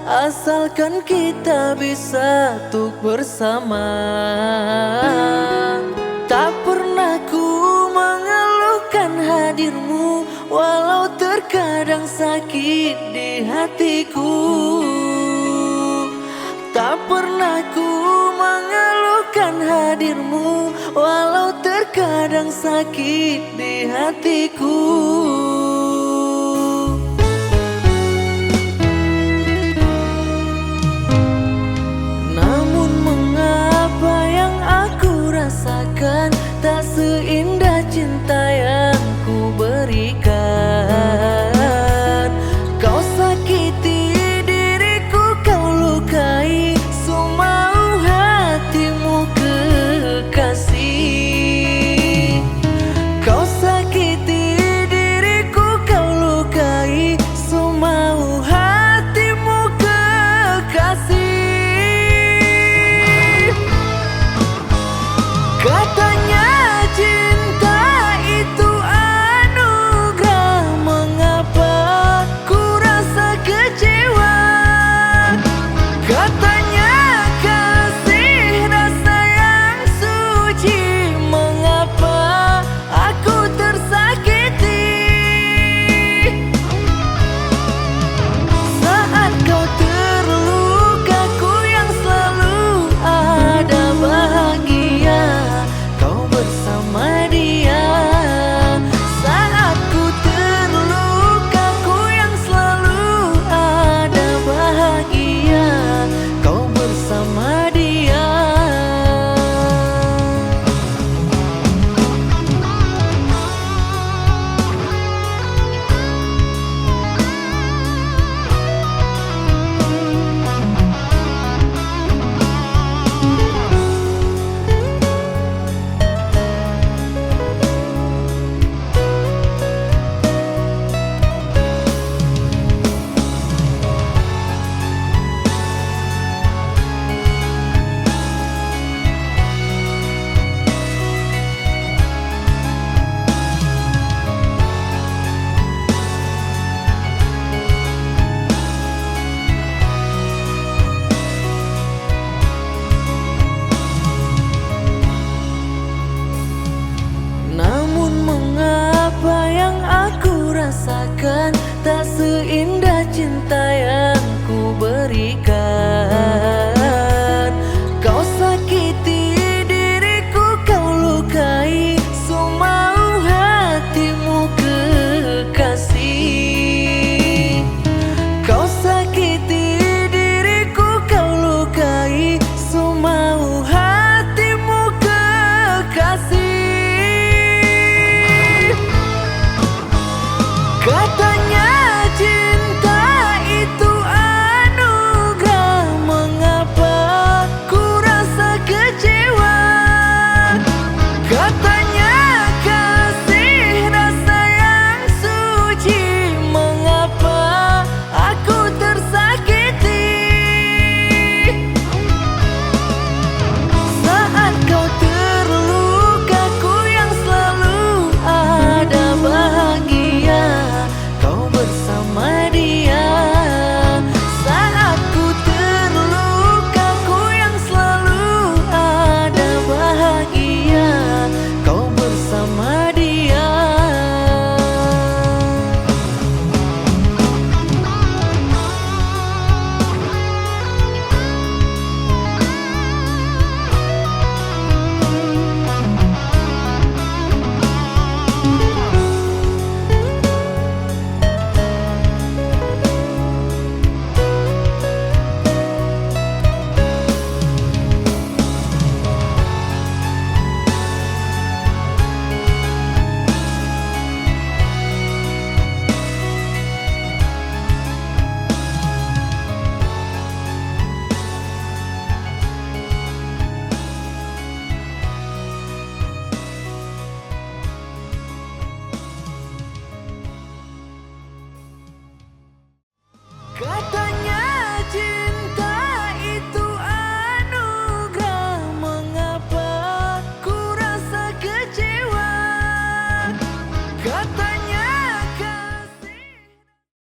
asalkan kita bisa tuk bersama. Tak pernah ku mengeluhkan hadirmu, walau terkadang sakit di hatiku. Tak pernah ku mengeluhkan hadirmu, walau terkadang sakit di hatiku. Namun mengapa yang aku rasakan tak seindah cinta yang ku berikan? Kau sakiti diriku, kau lukai semau hatimu kekasih. Kau sakiti diriku, kau lukai semau hatimu kekasih. Katanya cinta itu anugerah, mengapa ku rasa kecewa? Katanya kasih rasa yang suci, mengapa aku tersakiti? Saat kau terluka, ku yang selalu ada bahagia, kau bersama dia. Saat ku terluka, ku yang selalu ada bahagia, kau bersama dia. Namun mengapa yang aku rasakan tak seindah cinta yang ku berikan?